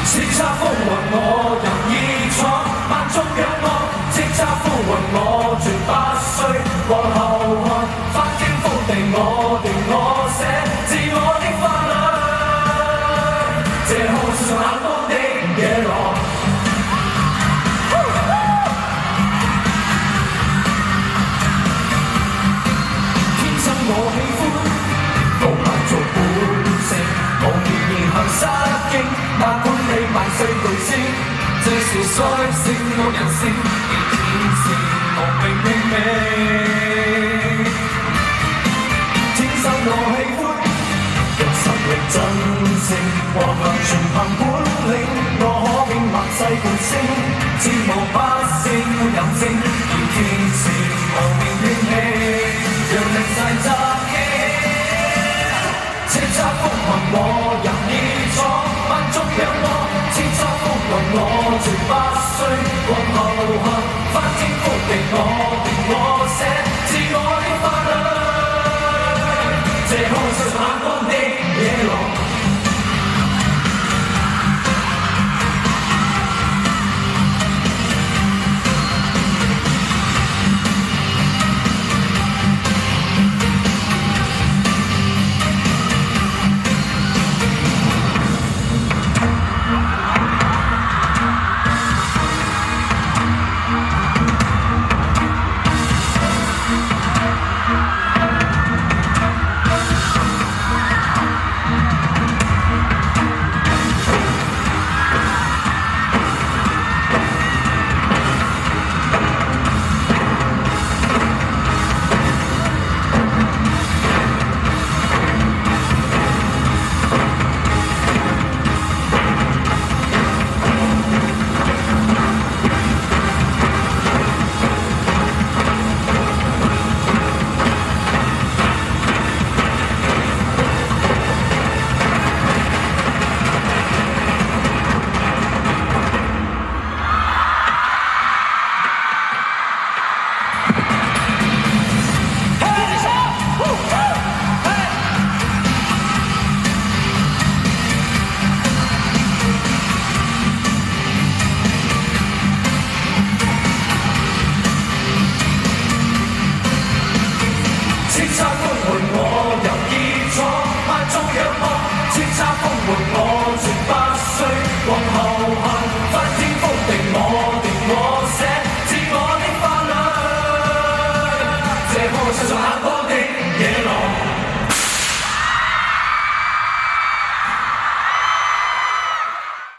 叱咤風雲我任意闖，萬眾仰望，叱咤風雲我絕不需往後看，翻天覆地我斷我捨，自我的法律，這看似上眼光的野狼。天生我喜歡高慢做本性，無言言行失敬，哪管你萬歲巨星，這是率性我人性，而天性無名命名。天生我喜歡用實力真正，和強全憑本領，我可拼萬世巨星，戰無不勝沒人性，而天性無名怨氣，讓力勢襲擊，叱咤風雲我人。